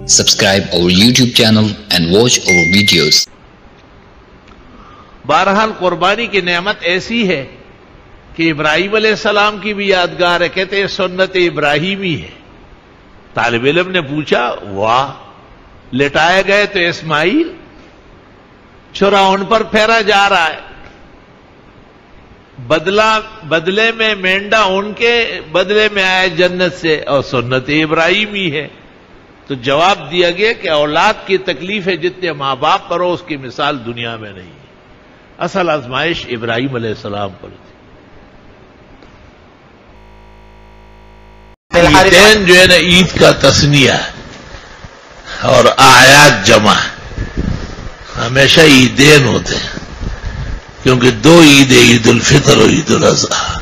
Subscribe our YouTube channel and watch our videos. بہرحال قربانی کی نعمت ایسی ہے کہ ابراہیم علیہ السلام کی بھی یادگار ہے. کہتے ہیں سنت ابراہیمی ہے. طالب علم نے پوچھا واہ، لٹائے گئے تو اسماعیل، چھرا ان پر پھیرا جا رہا ہے، بدلے میں مینڈا ان کے بدلے میں آئے جنت سے، اور سنت ابراہیمی ہے. تو جواب دیا گیا کہ اولاد کی تکلیف ہے جتنے ماں باپ پر ہو اس کی مثال دنیا میں نہیں ہے. اصل آزمائش ابراہیم علیہ السلام پر تھی. عیدین جو ہے نا، عید کا تثنیہ اور آیات جمع، ہمیشہ عیدین ہوتے ہیں کیونکہ دو عیدیں، عید الفطر اور عید الاضحیٰ.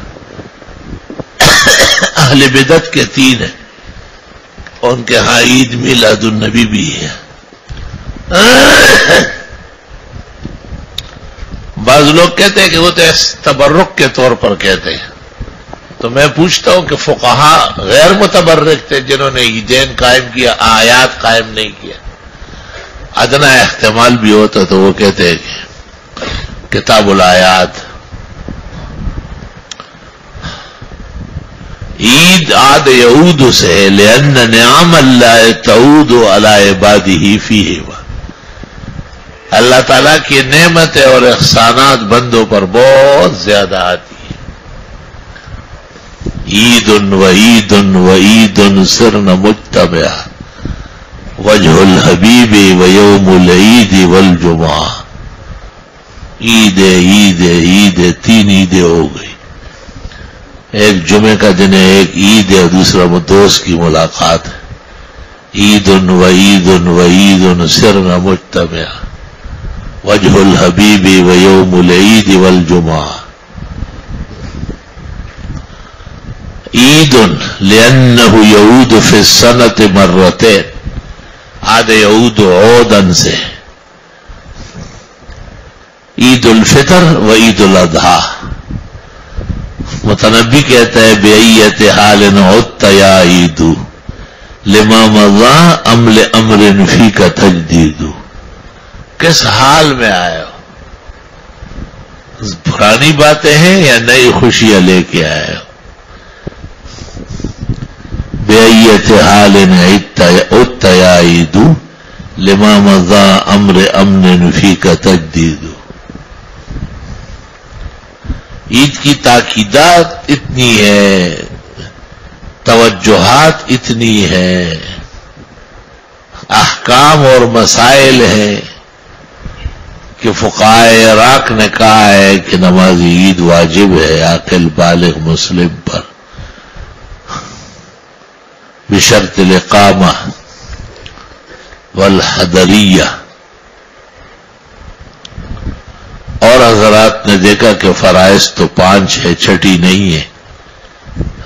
اہل بدعت کے تین ہیں، ان کے ہاں عید میلاد النبی بھی ہے. بعض لوگ کہتے ہیں کہ وہ تو تبرک کے طور پر کہتے ہیں. تو میں پوچھتا ہوں کہ فقہا غیر متبرک تھے جنہوں نے عیدین قائم کیا، آیات قائم نہیں کیا؟ ادنا احتمال بھی ہوتا تو وہ کہتے ہیں کہ کتاب الآیات. عید عاد یعود سے ہے، لأن نعم اللہ تعود علی عبادہ فیہ. اللہ تعالیٰ کی نعمتیں اور احسانات بندوں پر بہت زیادہ آتی ہیں. عید و عید و عید سرن مجتمع وجہ الحبیب و یوم العید والجمعہ. عید عید عید، تین عیدیں ہو گئی. ایک جمعے کا دن ہے، ایک عید ہے، اور دوسرا دوست کی ملاقات ہے. عید و عید و عید سرن مجتمع وجہ الحبیب و یوم العید والجمعہ. عید لأنہ یعود فی السنۃ مرتین، عاد یعود عودن سے. عید الفطر و عید الاضحیٰ. متنبی کہتا ہے بأیۃ حال عدت یا عید لما مضی ام لامر فیک تجدید. کس حال میں آئے ہو؟ پرانی باتیں ہیں یا نئی خوشیاں لے کے آئے ہو؟ بأیۃ حال عدت یا عید لما مضی امر امن فیک تجدید. عید کی تاکیدات اتنی ہے، توجہات اتنی ہے، احکام اور مسائل ہیں کہ فقہائے عراق نے کہا ہے کہ نماز عید واجب ہے عاقل بالغ مسلم پر بشرط الاقامہ والحضریہ. اور حضرات نے دیکھا کہ فرائض تو 5 ہے، چھٹی نہیں ہے،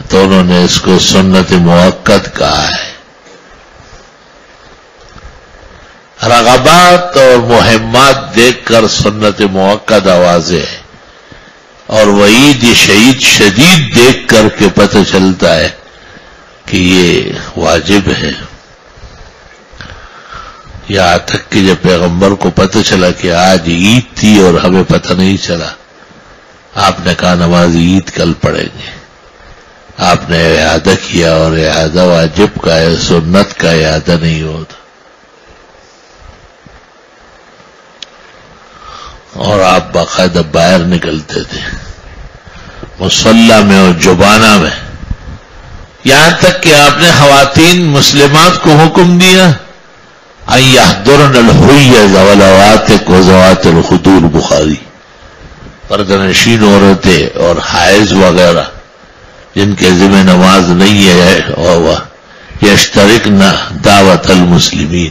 تو انہوں نے اس کو سنت موقت کہا ہے. رغبات اور مہمات دیکھ کر سنت موقت واضح ہے، اور وعید شہید شدید دیکھ کر کے پتہ چلتا ہے کہ یہ واجب ہے. یہاں تک کہ جب پیغمبر کو پتہ چلا کہ آج عید تھی اور ہمیں پتہ نہیں چلا، آپ نے کہا نماز عید کل پڑھیں گے. آپ نے اعادہ کیا، اور اعادہ واجب کا ہے، سنت کا اعادہ نہیں ہوتا. اور آپ باقاعدہ باہر نکلتے تھے مصلی میں اور جبانہ میں، یہاں تک کہ آپ نے خواتین مسلمات کو حکم دیا ان یحضرن الحیض والعواتق وذوات الخدور. بخاری. پردہ نشین عورتیں اور حائض وغیرہ جن کے ذمہ نماز نہیں ہے، اور وہ یشترکن دعوت المسلمین،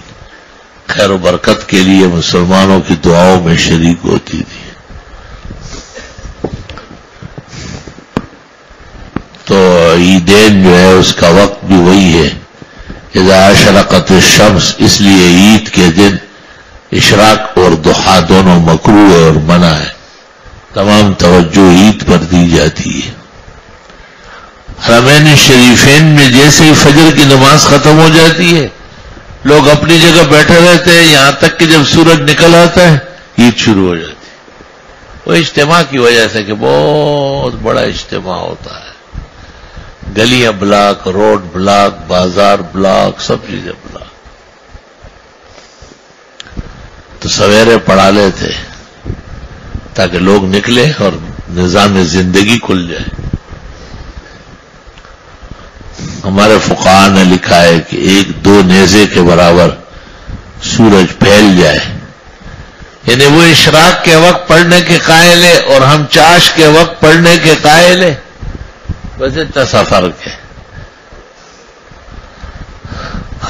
خیر و برکت کے لیے مسلمانوں کی دعاؤں میں شریک ہوتی تھی. تو عیدین جو ہے اس کا وقت بھی وہی ہے اذا اشرقت الشمس، اس لیے عید کے دن اشراق اور ضحیٰ دونوں مکروہ ہے اور منع ہے. تمام توجہ عید پر دی جاتی ہے. حرمین شریفین میں جیسے ہی فجر کی نماز ختم ہو جاتی ہے، لوگ اپنی جگہ بیٹھے رہتے ہیں یہاں تک کہ جب سورج نکل آتا ہے عید شروع ہو جاتی ہے۔ وہ اجتماع کی وجہ سے کہ بہت بڑا اجتماع ہوتا ہے، گلیاں بلاک، روڈ بلاک، بازار بلاک، سب چیزیں بلاک۔ تو سویرے پڑھا لیتے تاکہ لوگ نکلے اور نظام زندگی کھل جائے۔ ہمارے فقہاء نے لکھا ہے کہ 1-2 نیزے کے برابر سورج پھیل جائے، یعنی وہ اشراق کے وقت پڑھنے کے قائل ہے اور ہم چاش کے وقت پڑھنے کے قائل ہے، بس اتنا سا فرق ہے۔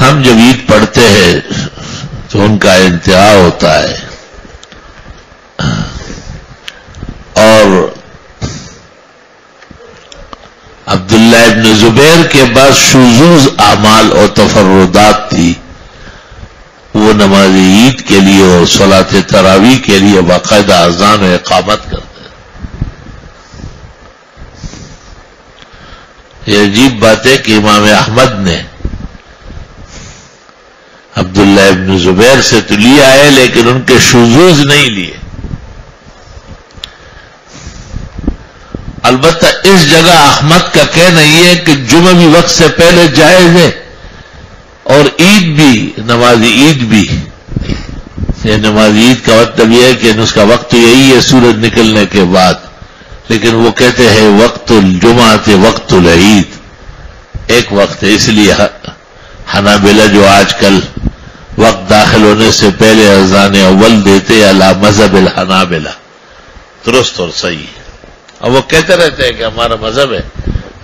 ہم جب عید پڑھتے ہیں تو ان کا انتہا ہوتا ہے، اور عبداللہ ابن زبیر کے بعد شذوذ اعمال اور تفردات تھی، وہ نماز عید کے لیے اور صلاۃ تراویح کے لیے باقاعدہ اذان و اقامت کرتے ہیں۔ یہ عجیب بات ہے کہ امام احمد نے عبداللہ ابن زبیر سے تو لیا ہے لیکن ان کے شذوذ نہیں لیے۔ البتہ اس جگہ احمد کا کہنا یہ ہے کہ جمعہ بھی وقت سے پہلے جائز ہے اور عید بھی، نماز عید بھی۔ یہ نماز عید کا مطلب یہ ہے کہ اس کا وقت تو یہی ہے سورج نکلنے کے بعد، لیکن وہ کہتے ہیں وقت الجمعہ وقت العید، ایک وقت ہے۔ اس لیے حنابلہ جو آج کل وقت داخل ہونے سے پہلے اذان اول دیتے علی مذہب الحنابلہ، درست اور صحیح ہے۔ اور وہ کہتے رہتے ہیں کہ ہمارا مذہب ہے،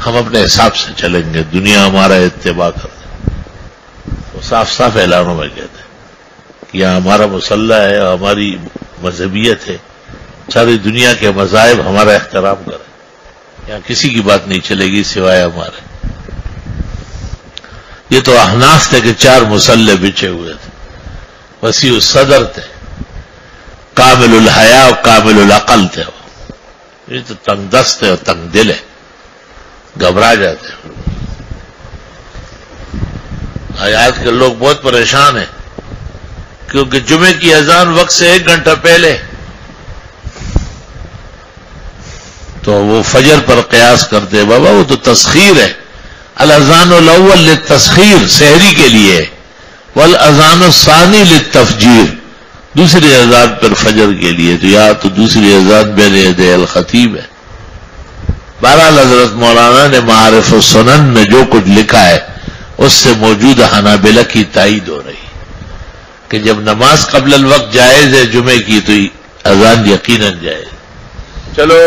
ہم اپنے حساب سے چلیں گے، دنیا ہمارا اتباع کرتے۔ وہ صاف صاف اعلانوں میں کہتے ہیں کہ یہاں ہمارا مسلح ہے اور ہماری مذہبیت ہے، ساری دنیا کے مذاہب ہمارا احترام کریں، یہاں کسی کی بات نہیں چلے گی سوائے ہمارے۔ یہ تو احناف تھے کہ 4 مسلح بچھے ہوئے تھے، وسیع الصدر تھے، کامل الحیا اور کامل العقل تھے۔ یہ تو تنگ دست ہے اور تنگ دل ہے، گھبرا جاتے ہیں۔ آج کے لوگ بہت پریشان ہیں کیونکہ جمعے کی اذان وقت سے 1 گھنٹہ پہلے، تو وہ فجر پر قیاس کرتے، بابا وہ تو تسخیر ہے، الاذان الاول للتسخیر سحری کے لیے، والاذان الثانی للتفجیر دوسری اذان پر فجر کے لیے، تو یا تو دوسری اذان بین یدی الخطیب ہے۔ بہرحال حضرت مولانا نے معارف السنن میں جو کچھ لکھا ہے اس سے موجودہ حنابلہ کی تائید ہو رہی کہ جب نماز قبل الوقت جائز ہے جمعے کی تو اذان یقیناً جائز۔ چلو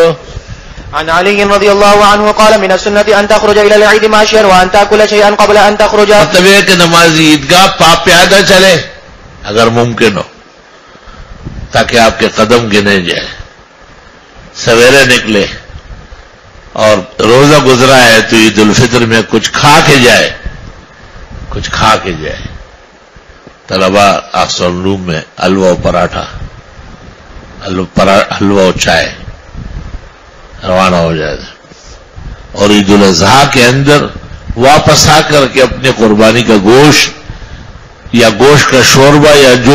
عن علي رضي الله عنه قال من السنة أن تخرج إلى العيد ماشيا وأن تأكل شيئا قبل أن تخرج۔ مطلب یہ کہ نماز عیدگاہ پاپ پیادہ چلے اگر ممکن ہو تاکہ آپ کے قدم گنے جائے، سویرے نکلے اور روزہ گزرا ہے تو عید الفطر میں کچھ کھا کے جائے، کچھ کھا کے جائے۔ طلبا افسر روم میں حلوہ و پراٹھا، حلوہ و چائے روانہ ہو جائے، اور عید الاضحیٰ کے اندر واپس آ کر کے اپنے قربانی کا گوشت یا گوشت کا شوربہ یا جو